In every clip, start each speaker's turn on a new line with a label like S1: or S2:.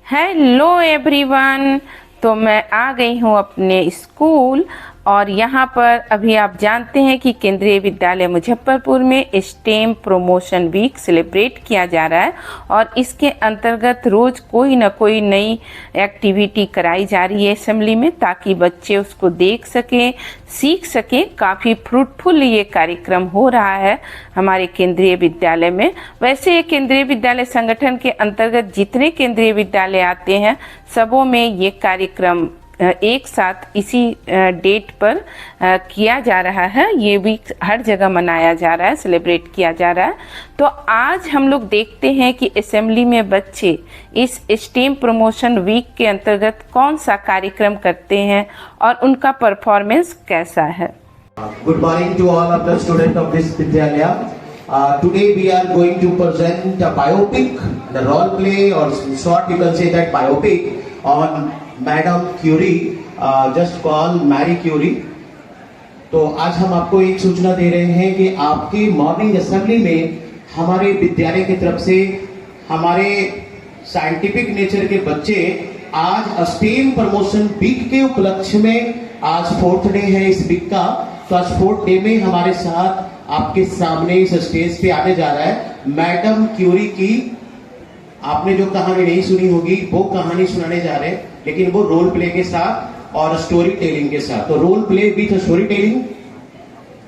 S1: Hello everyone, तो मैं आ गई हूँ अपने स्कूल और यहाँ पर अभी आप जानते हैं कि केंद्रीय विद्यालय मुजफ्फरपुर में स्टेम प्रमोशन वीक सेलिब्रेट किया जा रहा है और इसके अंतर्गत रोज़ कोई ना कोई नई एक्टिविटी कराई जा रही है असेंबली में, ताकि बच्चे उसको देख सकें, सीख सकें। काफ़ी फ्रूटफुल ये कार्यक्रम हो रहा है हमारे केंद्रीय विद्यालय में। वैसे केंद्रीय विद्यालय संगठन के अंतर्गत जितने केंद्रीय विद्यालय आते हैं सबों में ये कार्यक्रम एक साथ इसी डेट पर किया जा रहा है। ये वीक हर जगह मनाया जा रहा है, सेलिब्रेट किया जा रहा है। तो आज हम लोग देखते हैं कि असेंबली में बच्चे इस स्टेम प्रमोशन वीक के अंतर्गत कौन सा कार्यक्रम करते हैं और उनका परफॉर्मेंस कैसा है।
S2: Good morning to all of the student of this विद्यालय। Today we are going to present a biopic, the role play, or in short you can say that biopic on Madam Curie, just called Marie Curie। तो आज हम आपको एक सूचना दे रहे हैं कि आपकी मॉर्निंग असेंबली में हमारे विद्यालय की तरफ से हमारे साइंटिफिक नेचर के बच्चे आज स्टेम प्रमोशन वीक के उपलक्ष्य में, आज 4th डे है इस वीक का, तो आज 4th डे में हमारे साथ आपके सामने इस स्टेज पे आने जा रहा है मैडम क्यूरी की। आपने जो कहानी नहीं सुनी होगी वो कहानी सुनाने जा रहे हैं, लेकिन वो रोल प्ले के साथ और स्टोरी टेलिंग के साथ। तो role play with story telling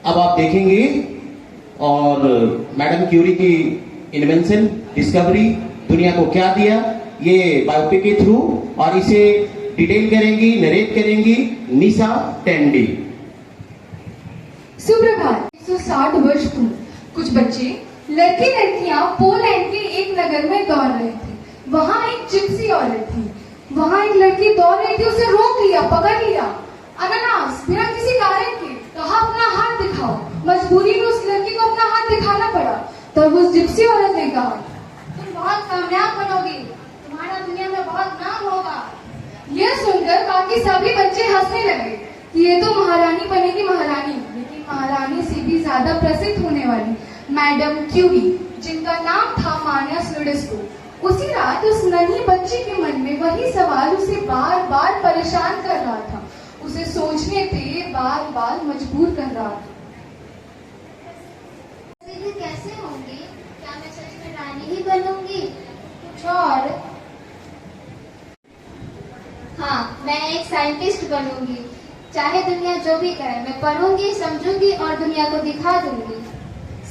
S2: अब आप देखेंगे, और मैडम क्यूरी की इन्वेंशन, डिस्कवरी, दुनिया को क्या दिया, ये बायोपिक के थ्रू, और इसे डिटेल करेंगी, नरेट करेंगी निशा टेंडी।
S3: सुप्रभात। 160 वर्ष पूर्व कुछ बच्चे लड़के लड़कियां पोलैंड के एक नगर में दौड़ रहे थे। वहां एक जिप्सी औरत थी। वहां एक लड़की दौड़ रही थी, उसे रोक लिया, पकड़ लिया, अनानास बिना किसी कारण के, कहा अपना हाथ दिखाओ। मजबूरी में उस लड़की को अपना हाथ दिखाना पड़ा। तब उस जिप्सी औरत ने कहा, तुम बहुत कामयाब बनोगी, तुम्हारा दुनिया में बहुत नाम होगा। यह सुनकर बाकी सभी बच्चे हंसने लगे कि ये तो महारानी बनेगी महारानी, लेकिन महारानी से भी ज्यादा प्रसिद्ध होने वाली मैडम क्यूरी, जिनका नाम था मानिया स्लुडेस्को। उसी रात उस नन्ही बच्ची के मन में वही सवाल उसे बार बार परेशान कर रहा था, उसे सोचने पे बार बार मजबूर कर रहा था।
S4: कैसे होंगी? क्या मैं सच में रानी ही बनूंगी? कुछ और? हाँ, मैं एक साइंटिस्ट बनूंगी। चाहे दुनिया जो भी कहे, मैं पढ़ूंगी, समझूंगी और दुनिया को दिखा दूंगी।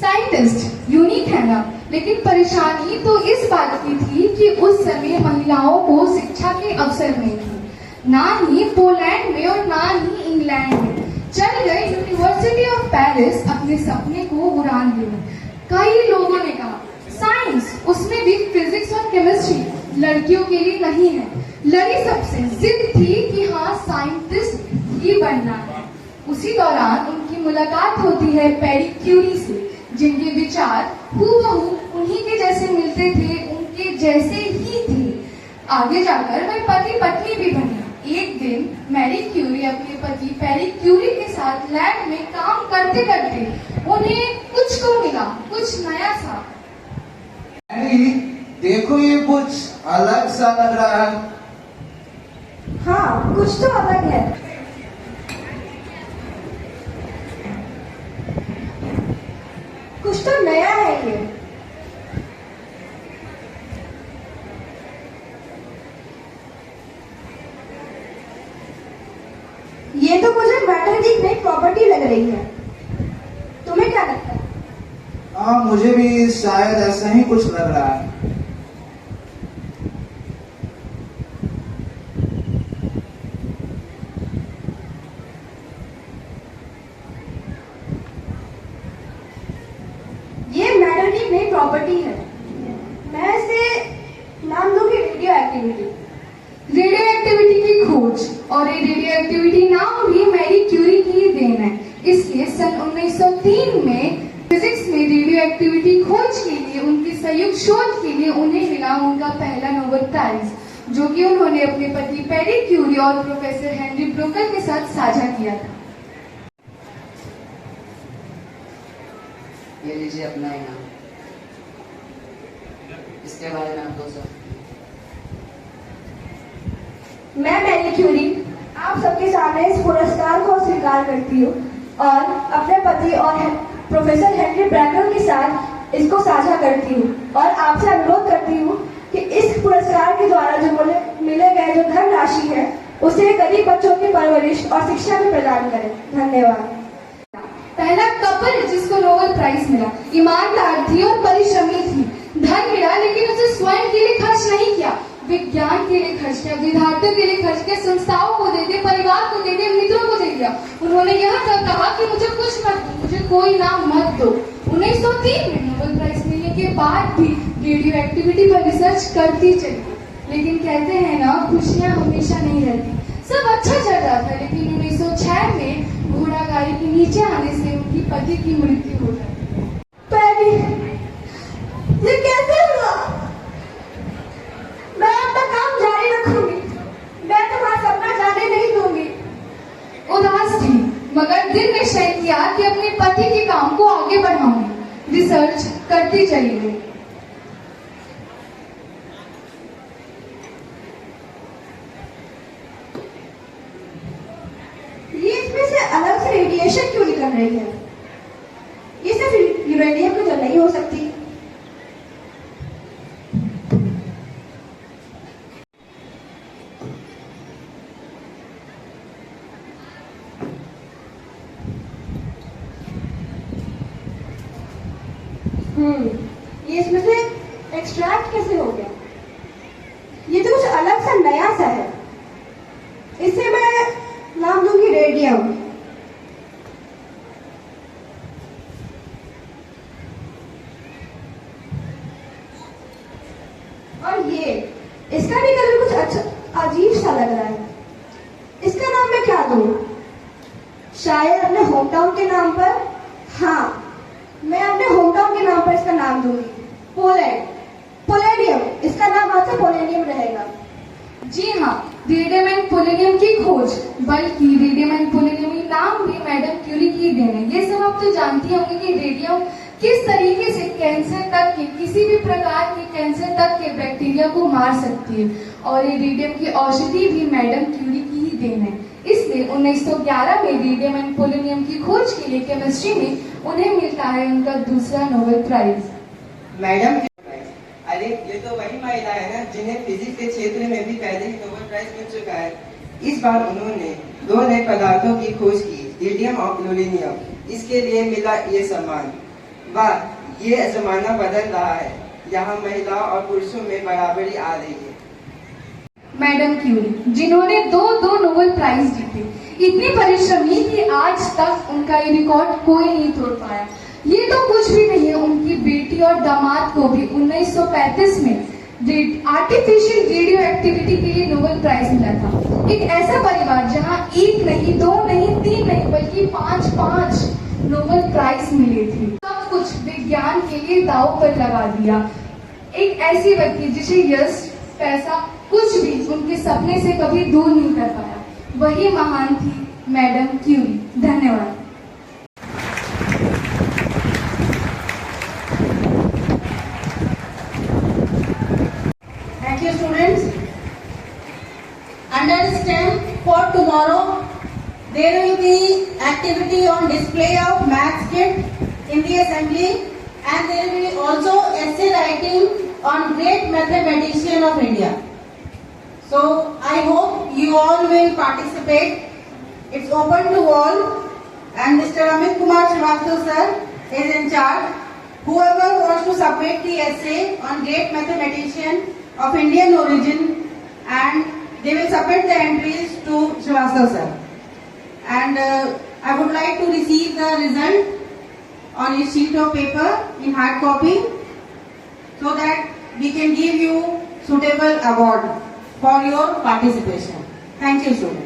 S3: साइंटिस्ट यूनिक है ना, लेकिन परेशानी तो इस बात की थी कि उस समय महिलाओं को शिक्षा के अवसर नहीं थे, ना ही पोलैंड में और ना ही इंग्लैंड में। चल गए यूनिवर्सिटी ऑफ पेरिस अपने सपने को उड़ान देने। कई लोगों ने कहा साइंस, उसमें भी फिजिक्स और केमिस्ट्री लड़कियों के लिए नहीं है। लड़ी सबसे जिद थी कि हाँ साइंटिस्ट ही बनना है। उसी दौरान उनकी मुलाकात होती है मैरी क्यूरी से, जिनके विचार हूबहू उन्हीं के जैसे मिलते थे, उनके जैसे ही थे। आगे जाकर वे पति पत्नी भी बने। एक दिन मैरी क्यूरी अपने पति पेरी क्यूरी के साथ लैब में काम करते करते उन्हें कुछ को मिला, कुछ नया सा।
S5: देखो ये कुछ अलग सा लग रहा है।
S3: हाँ, कुछ तो अलग है। कुछ तो नया है ये तो मुझे मैटर की नई प्रॉपर्टी लग रही है। तुम्हें क्या लगता है?
S5: हाँ, मुझे भी शायद ऐसा ही कुछ लग रहा है।
S3: ये मैटर की नई प्रॉपर्टी है। मैं इसे नाम दूंगी रेडियो एक्टिविटी। रेडियो एक्टिविटी की खोज और ये रेडियो एक्टिविटी नाम भी मैरी क्यूरी की ही देन है। इसलिए सन 1903 में फिजिक्स में रेडियो एक्टिविटी खोज के लिए, उनकी संयुक्त शोध के लिए उन्हें मिला उनका पहला नोबेल प्राइज। जो कि उन्होंने अपने पति पेरी क्यूरी और प्रोफेसर हेनरी ब्रोकल के साथ साझा किया था।
S6: ये लीजिए अपना इनाम, इसके बारे में आप दो सर।
S7: मैं मैरी क्यूरी आप सबके सामने इस पुरस्कार को स्वीकार करती हूँ और अपने पति और प्रोफेसर हेनरी ब्रैकल के साथ इसको साझा करती हूँ और आपसे अनुरोध करती हूँ कि इस पुरस्कार के द्वारा जो मिले गए जो धन राशि है उसे गरीब बच्चों की परवरिश और शिक्षा में प्रदान करें। धन्यवाद।
S3: पहला कपल जिसको नोबेल प्राइज मिला ईमानदार थी और परिश्रमी थी। धन मिला लेकिन उसे स्वयं के लिए खर्च नहीं किया, विज्ञान के लिए खर्च किया, विद्यार्थियों के लिए खर्च किया, संस्थाओं को दे दिया, परिवार को दे दिया, मित्रों को दे दिया। उन्होंने यह तक कहा कि मुझे कुछ मत दो, मुझे कोई नाम मत दो। 1903 में नोबेल प्राइज मिलने के बाद भी रेडियो एक्टिविटी पर रिसर्च करती चली, लेकिन कहते हैं ना खुशियां हमेशा नहीं रहती। सब अच्छा चल रहा था लेकिन 1906 में घोड़ा गाड़ी के नीचे आने से उनकी पति की मृत्यु हो गई।
S7: ये कैसे हुआ? मैं अपना काम जारी रखूंगी, मैं तुम्हारा सपना जाने नहीं दूंगी।
S3: उदास थी मगर दिल निश्चय किया कि अपने पति के काम को आगे बढ़ाऊंगी। रिसर्च करती चली गई।
S7: ये इसमें से अलग से रेडिएशन क्यों निकल रही है? ये सिर्फ यूरेनियम की तो नहीं हो सकती। ये इसमें से एक्सट्रैक्ट कैसे हो गया? ये तो कुछ अलग सा नया सा है। इसे मैं नाम दूंगी रेडियम। और ये इसका भी कलर कुछ अच्छा अजीब सा लग रहा है। इसका नाम मैं क्या दूं? शायद अपने होम टाउन के नाम पर। हाँ, मैं अपने होम टाउन के नाम पर इसका नाम दूंगी, पोलैंड। पोलेनियम, इसका नाम आज से पोलेनियम रहेगा।
S3: जी हाँ, रेडियम एंड पोलेनियम की खोज, बल्कि रेडियम एंड पोलेनियम नाम भी मैडम क्यूरी की देन है। ये सब आप तो जानती होंगे कि रेडियम किस तरीके से कैंसर तक के किसी भी प्रकार के कैंसर तक के बैक्टीरिया को मार सकती है और ये रेडियम की औषधि भी मैडम क्यूरी की ही देन है। इसलिए 1911 में रेडियम एंड पोलेनियम की खोज के लिए केमिस्ट्री में उन्हें मिलता है उनका दूसरा नोबेल प्राइज।
S8: मैडम अरे ये तो वही महिला है ना जिन्हें फिजिक्स के क्षेत्र में भी पहले ही नोबेल प्राइज मिल चुका है। इस बार उन्होंने 2 नए पदार्थों की खोज की, रेडियम और पोलोनियम। इसके लिए मिला ये सम्मान। वाह, ये जमाना बदल रहा है, यहाँ महिला और पुरुषों में बराबरी आ रही है।
S3: मैडम क्यूरी जिन्होंने 2 नोबेल प्राइज जीते, इतनी परिश्रमी कि आज तक उनका ये रिकॉर्ड कोई नहीं तोड़ पाया। ये तो कुछ भी नहीं है, उनकी बेटी और दामाद को भी 1935 में आर्टिफिशियल रेडियो एक्टिविटी के लिए नोबेल प्राइज मिला था। एक ऐसा परिवार जहां 1 नहीं 2 नहीं 3 नहीं बल्कि 5 नोबेल प्राइज मिले थे। सब कुछ विज्ञान के लिए दांव पर लगा दिया। एक ऐसी व्यक्ति जिसे यश पैसा कुछ भी उनके सपने से कभी दूर नहीं कर पाया, वही महान थी मैडम क्यूरी। धन्यवाद।
S7: Thank you, students. Under STEM for tomorrow, there will be activity on display of maths kit in the assembly, and there will be also essay writing on great mathematician of India. So I hope you all will participate. It's open to all, and Mr. Amit Kumar Srivastava sir is in charge. Whoever wants to submit the essay on great mathematician of Indian origin, and they will submit the entries to Srivastava sir. And I would like to receive the result on a sheet of paper in hard copy, so that we can give you suitable award for your participation. Thank you, students.